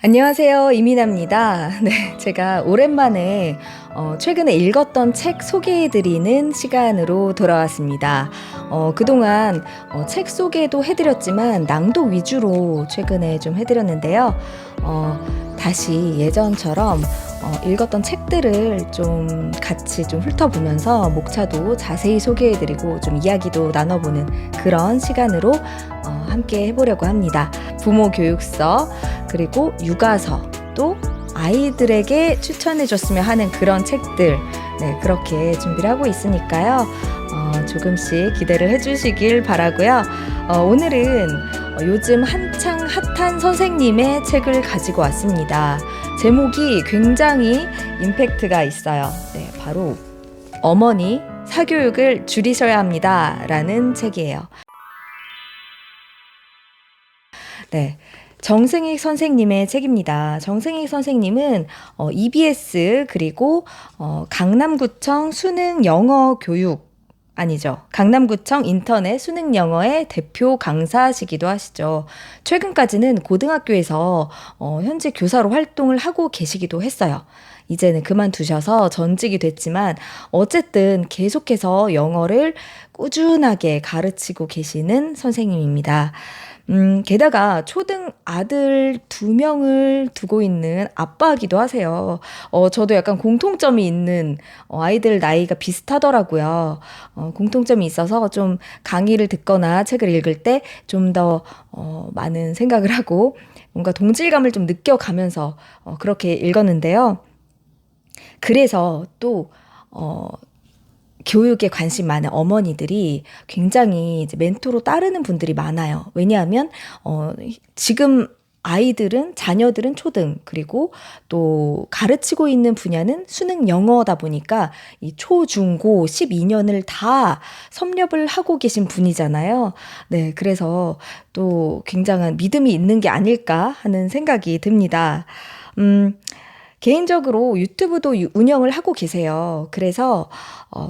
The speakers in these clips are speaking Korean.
안녕하세요. 이민아입니다. 네, 제가 오랜만에 최근에 읽었던 책 소개해드리는 시간으로 돌아왔습니다. 그동안 책 소개도 해드렸지만 낭독 위주로 최근에 좀 해드렸는데요. 다시 예전처럼 읽었던 책들을 좀 같이 좀 훑어보면서 목차도 자세히 소개해드리고 좀 이야기도 나눠보는 그런 시간으로 함께 해보려고 합니다. 부모 교육서, 그리고 육아서, 또 아이들에게 추천해줬으면 하는 그런 책들, 네, 그렇게 준비를 하고 있으니까요. 조금씩 기대를 해주시길 바라고요. 오늘은 요즘 한창 핫한 선생님의 책을 가지고 왔습니다. 제목이 굉장히 임팩트가 있어요. 네, 바로 어머니 사교육을 줄이셔야 합니다 라는 책이에요. 네, 정승익 선생님의 책입니다. 정승익 선생님은 EBS 그리고 강남구청 수능 영어 교육 아니죠. 강남구청 인터넷 수능 영어의 대표 강사시기도 하시죠. 최근까지는 고등학교에서 현재 교사로 활동을 하고 계시기도 했어요. 이제는 그만두셔서 전직이 됐지만 어쨌든 계속해서 영어를 꾸준하게 가르치고 계시는 선생님입니다. 게다가 초등 아들 2명을 두고 있는 아빠이기도 하세요. 저도 약간 공통점이 있는 아이들 나이가 비슷하더라고요. 공통점이 있어서 좀 강의를 듣거나 책을 읽을 때 좀 더 많은 생각을 하고 뭔가 동질감을 좀 느껴가면서 그렇게 읽었는데요. 그래서 또 교육에 관심 많은 어머니들이 굉장히 이제 멘토로 따르는 분들이 많아요. 왜냐하면 지금 자녀들은 초등, 그리고 또 가르치고 있는 분야는 수능 영어다 보니까 이 초, 중, 고 12년을 다 섭렵을 하고 계신 분이잖아요. 네, 그래서 또 굉장한 믿음이 있는 게 아닐까 하는 생각이 듭니다. 개인적으로 유튜브도 운영을 하고 계세요. 그래서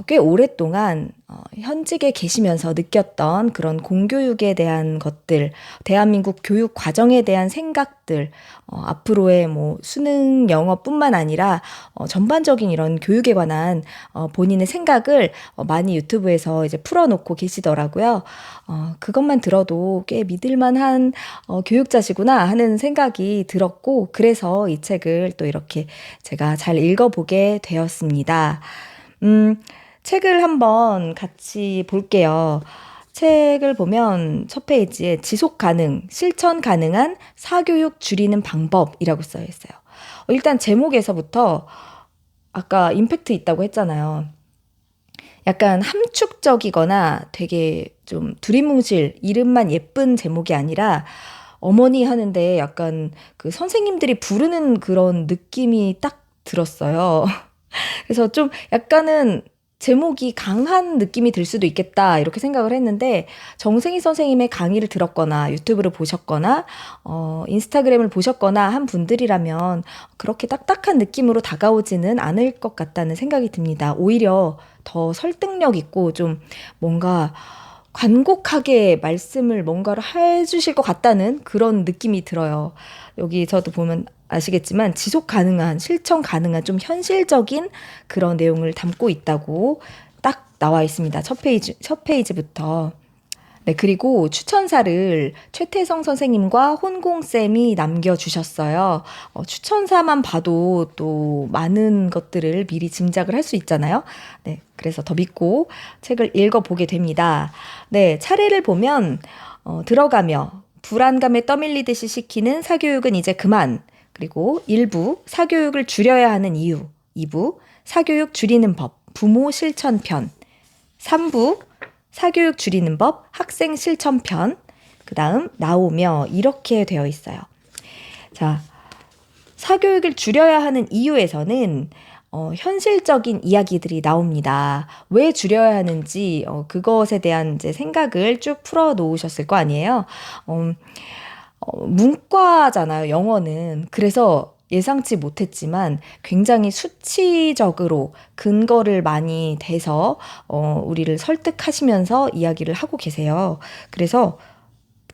꽤 오랫동안 현직에 계시면서 느꼈던 그런 공교육에 대한 것들, 대한민국 교육 과정에 대한 생각들, 앞으로의 뭐 수능 영어뿐만 아니라 전반적인 이런 교육에 관한 본인의 생각을 많이 유튜브에서 이제 풀어놓고 계시더라고요. 그것만 들어도 꽤 믿을만한 교육자시구나 하는 생각이 들었고, 그래서 이 책을 또 이렇게 제가 잘 읽어보게 되었습니다. 책을 한번 같이 볼게요. 책을 보면 첫 페이지에 지속 가능, 실천 가능한 사교육 줄이는 방법이라고 써 있어요. 일단 제목에서부터 아까 임팩트 있다고 했잖아요. 약간 함축적이거나 되게 좀 두리뭉실, 이름만 예쁜 제목이 아니라 어머니 하는데 약간 그 선생님들이 부르는 그런 느낌이 딱 들었어요. 그래서 좀 약간은 제목이 강한 느낌이 들 수도 있겠다 이렇게 생각을 했는데, 정승희 선생님의 강의를 들었거나 유튜브를 보셨거나 인스타그램을 보셨거나 한 분들이라면 그렇게 딱딱한 느낌으로 다가오지는 않을 것 같다는 생각이 듭니다. 오히려 더 설득력 있고 좀 뭔가 관곡하게 말씀을 뭔가를 해주실 것 같다는 그런 느낌이 들어요. 여기 저도 보면 아시겠지만 지속 가능한, 실천 가능한 좀 현실적인 그런 내용을 담고 있다고 딱 나와 있습니다. 첫 페이지부터. 네, 그리고 추천사를 최태성 선생님과 혼공쌤이 남겨주셨어요. 추천사만 봐도 또 많은 것들을 미리 짐작을 할 수 있잖아요. 네, 그래서 더 믿고 책을 읽어보게 됩니다. 네, 차례를 보면 들어가며 불안감에 떠밀리듯이 시키는 사교육은 이제 그만. 그리고 1부 사교육을 줄여야 하는 이유, 2부 사교육 줄이는 법, 부모 실천편, 3부 사교육 줄이는 법, 학생 실천편, 그 다음 나오며 이렇게 되어 있어요. 자, 사교육을 줄여야 하는 이유에서는 현실적인 이야기들이 나옵니다. 왜 줄여야 하는지 그것에 대한 이제 생각을 쭉 풀어 놓으셨을 거 아니에요. 문과잖아요, 영어는. 그래서 예상치 못했지만 굉장히 수치적으로 근거를 많이 대서 우리를 설득하시면서 이야기를 하고 계세요. 그래서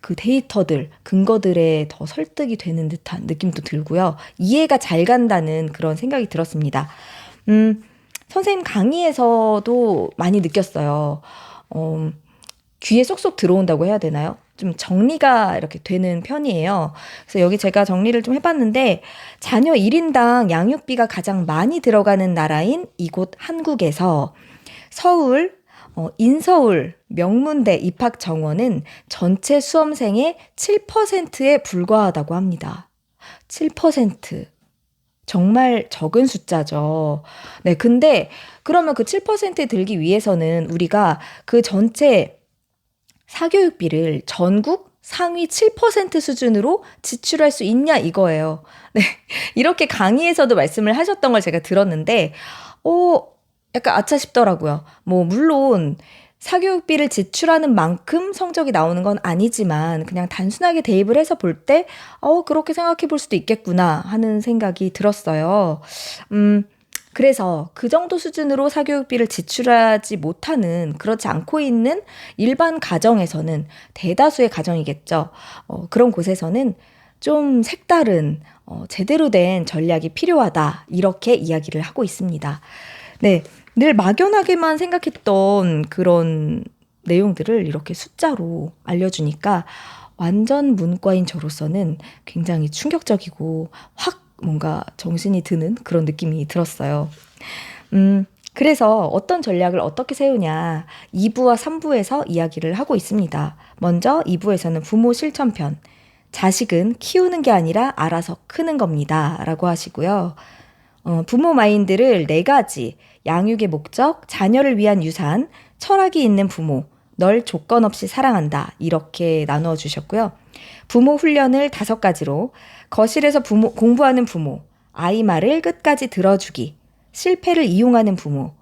그 데이터들, 근거들에 더 설득이 되는 듯한 느낌도 들고요. 이해가 잘 간다는 그런 생각이 들었습니다. 선생님 강의에서도 많이 느꼈어요. 귀에 쏙쏙 들어온다고 해야 되나요? 좀 정리가 이렇게 되는 편이에요. 그래서 여기 제가 정리를 좀 해봤는데, 자녀 1인당 양육비가 가장 많이 들어가는 나라인 이곳 한국에서 서울, 인서울 명문대 입학 정원은 전체 수험생의 7%에 불과하다고 합니다. 7%. 정말 적은 숫자죠. 네, 근데 그러면 그 7%에 들기 위해서는 우리가 그 전체 사교육비를 전국 상위 7% 수준으로 지출할 수 있냐 이거예요. 네, 이렇게 강의에서도 말씀을 하셨던 걸 제가 들었는데, 약간 아차 싶더라고요. 뭐 물론 사교육비를 지출하는 만큼 성적이 나오는 건 아니지만 그냥 단순하게 대입을 해서 볼 때, 그렇게 생각해 볼 수도 있겠구나 하는 생각이 들었어요. 그래서 그 정도 수준으로 사교육비를 지출하지 못하는, 그렇지 않고 있는 일반 가정에서는, 대다수의 가정이겠죠. 그런 곳에서는 좀 색다른, 제대로 된 전략이 필요하다. 이렇게 이야기를 하고 있습니다. 네. 늘 막연하게만 생각했던 그런 내용들을 이렇게 숫자로 알려주니까 완전 문과인 저로서는 굉장히 충격적이고 확 뭔가 정신이 드는 그런 느낌이 들었어요. 그래서 어떤 전략을 어떻게 세우냐 2부와 3부에서 이야기를 하고 있습니다. 먼저 2부에서는 부모 실천편, 자식은 키우는 게 아니라 알아서 크는 겁니다. 라고 하시고요. 부모 마인드를 4가지, 양육의 목적, 자녀를 위한 유산, 철학이 있는 부모, 널 조건 없이 사랑한다. 이렇게 나누어 주셨고요. 부모 훈련을 5가지로 거실에서 공부하는 부모, 아이 말을 끝까지 들어주기, 실패를 이용하는 부모,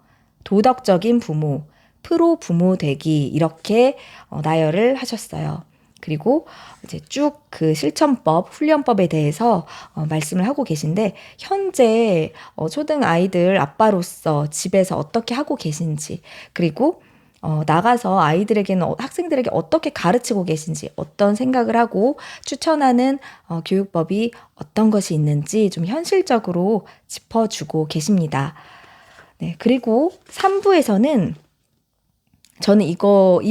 도덕적인 부모, 프로 부모 되기 이렇게 나열을 하셨어요. 그리고 이제 쭉 그 실천법, 훈련법에 대해서 말씀을 하고 계신데 현재 초등 아이들 아빠로서 집에서 어떻게 하고 계신지, 그리고 나가서 아이들에게는 학생들에게 어떻게 가르치고 계신지, 어떤 생각을 하고 추천하는 교육법이 어떤 것이 있는지 좀 현실적으로 짚어주고 계십니다. 네, 그리고 3부에서는 저는 이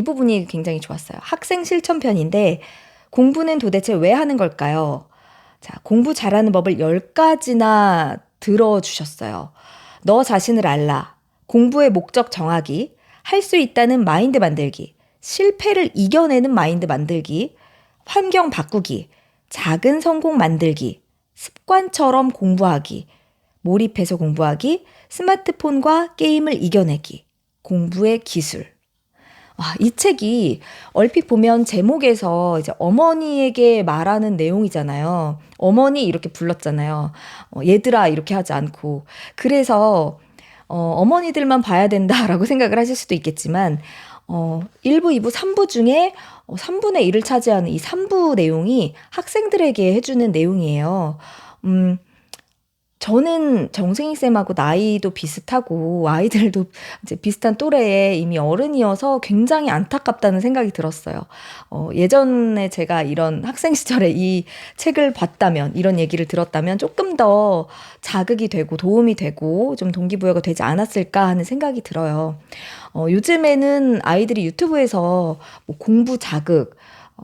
부분이 굉장히 좋았어요. 학생 실천편인데 공부는 도대체 왜 하는 걸까요? 자, 공부 잘하는 법을 10가지나 들어주셨어요. 너 자신을 알라. 공부의 목적 정하기. 할 수 있다는 마인드 만들기. 실패를 이겨내는 마인드 만들기. 환경 바꾸기. 작은 성공 만들기. 습관처럼 공부하기. 몰입해서 공부하기. 스마트폰과 게임을 이겨내기. 공부의 기술. 이 책이 얼핏 보면 제목에서 이제 어머니에게 말하는 내용이잖아요. 어머니 이렇게 불렀잖아요. 얘들아 이렇게 하지 않고. 그래서 어머니들만 봐야 된다라고 생각을 하실 수도 있겠지만 1부, 2부, 3부 중에 3분의 1을 차지하는 이 3부 내용이 학생들에게 해주는 내용이에요. 저는 정승희 쌤하고 나이도 비슷하고 아이들도 이제 비슷한 또래에 이미 어른이어서 굉장히 안타깝다는 생각이 들었어요. 예전에 제가 이런 학생 시절에 이 책을 봤다면, 이런 얘기를 들었다면 조금 더 자극이 되고 도움이 되고 좀 동기부여가 되지 않았을까 하는 생각이 들어요. 요즘에는 아이들이 유튜브에서 뭐 공부 자극,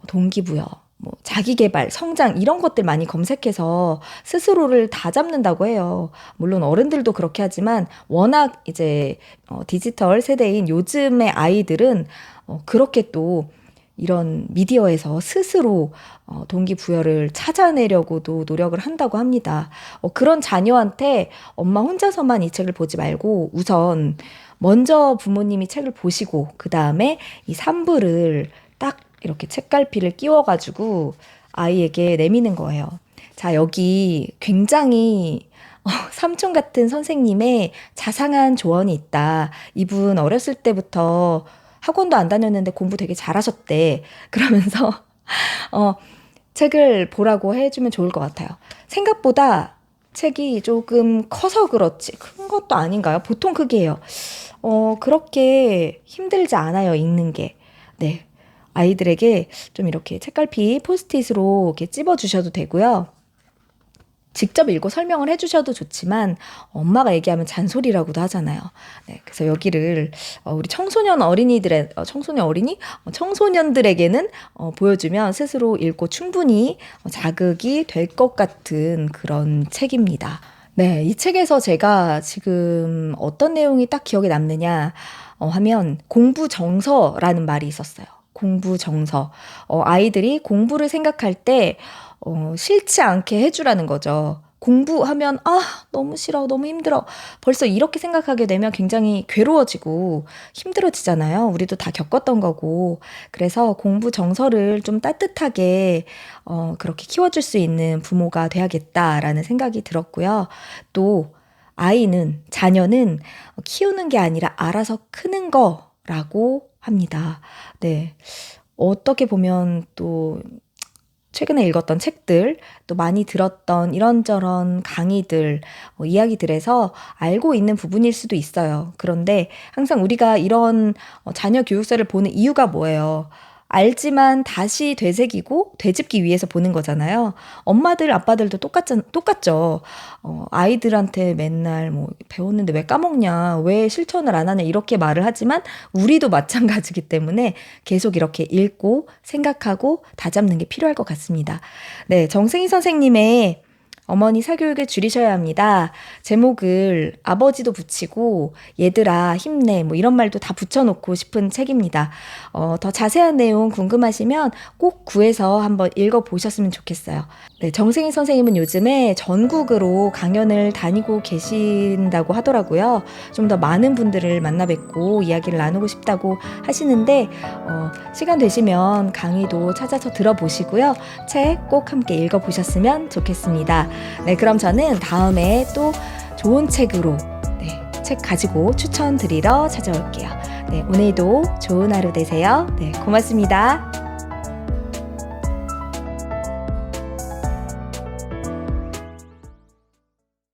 동기부여, 뭐 자기계발, 성장 이런 것들 많이 검색해서 스스로를 다 잡는다고 해요. 물론 어른들도 그렇게 하지만 워낙 이제 디지털 세대인 요즘의 아이들은 그렇게 또 이런 미디어에서 스스로 동기부여를 찾아내려고도 노력을 한다고 합니다. 그런 자녀한테 엄마 혼자서만 이 책을 보지 말고 우선 먼저 부모님이 책을 보시고 그 다음에 이 3부를 딱 이렇게 책갈피를 끼워가지고 아이에게 내미는 거예요. 자, 여기 굉장히 삼촌 같은 선생님의 자상한 조언이 있다. 이분 어렸을 때부터 학원도 안 다녔는데 공부 되게 잘하셨대. 그러면서 책을 보라고 해주면 좋을 것 같아요. 생각보다 책이 조금 커서 그렇지 큰 것도 아닌가요? 보통 크기예요. 그렇게 힘들지 않아요, 읽는 게. 네. 아이들에게 좀 이렇게 책갈피 포스트잇으로 이렇게 찝어주셔도 되고요. 직접 읽고 설명을 해주셔도 좋지만 엄마가 얘기하면 잔소리라고도 하잖아요. 네, 그래서 여기를 우리 청소년 어린이들의 청소년 어린이 청소년들에게는 보여주면 스스로 읽고 충분히 자극이 될 것 같은 그런 책입니다. 네, 이 책에서 제가 지금 어떤 내용이 딱 기억에 남느냐 하면 공부 정서라는 말이 있었어요. 공부 정서. 아이들이 공부를 생각할 때 싫지 않게 해주라는 거죠. 공부하면 너무 싫어, 너무 힘들어. 벌써 이렇게 생각하게 되면 굉장히 괴로워지고 힘들어지잖아요. 우리도 다 겪었던 거고. 그래서 공부 정서를 좀 따뜻하게 그렇게 키워줄 수 있는 부모가 돼야겠다라는 생각이 들었고요. 또 자녀는 키우는 게 아니라 알아서 크는 거라고 합니다. 네. 어떻게 보면 또 최근에 읽었던 책들, 또 많이 들었던 이런저런 강의들, 이야기들에서 알고 있는 부분일 수도 있어요. 그런데 항상 우리가 이런 자녀 교육서를 보는 이유가 뭐예요? 알지만 다시 되새기고 되짚기 위해서 보는 거잖아요. 엄마들, 아빠들도 똑같죠. 아이들한테 맨날 뭐 배웠는데 왜 까먹냐, 왜 실천을 안 하냐 이렇게 말을 하지만 우리도 마찬가지기 때문에 계속 이렇게 읽고 생각하고 다잡는 게 필요할 것 같습니다. 네, 정승희 선생님의 어머니 사교육을 줄이셔야 합니다. 제목을 아버지도 붙이고 얘들아 힘내 뭐 이런 말도 다 붙여놓고 싶은 책입니다. 더 자세한 내용 궁금하시면 꼭 구해서 한번 읽어보셨으면 좋겠어요. 네, 정승희 선생님은 요즘에 전국으로 강연을 다니고 계신다고 하더라고요. 좀 더 많은 분들을 만나 뵙고 이야기를 나누고 싶다고 하시는데 시간 되시면 강의도 찾아서 들어보시고요. 책 꼭 함께 읽어보셨으면 좋겠습니다. 네, 그럼 저는 다음에 또 좋은 책으로 책 가지고 추천드리러 찾아올게요. 네, 오늘도 좋은 하루 되세요. 네, 고맙습니다.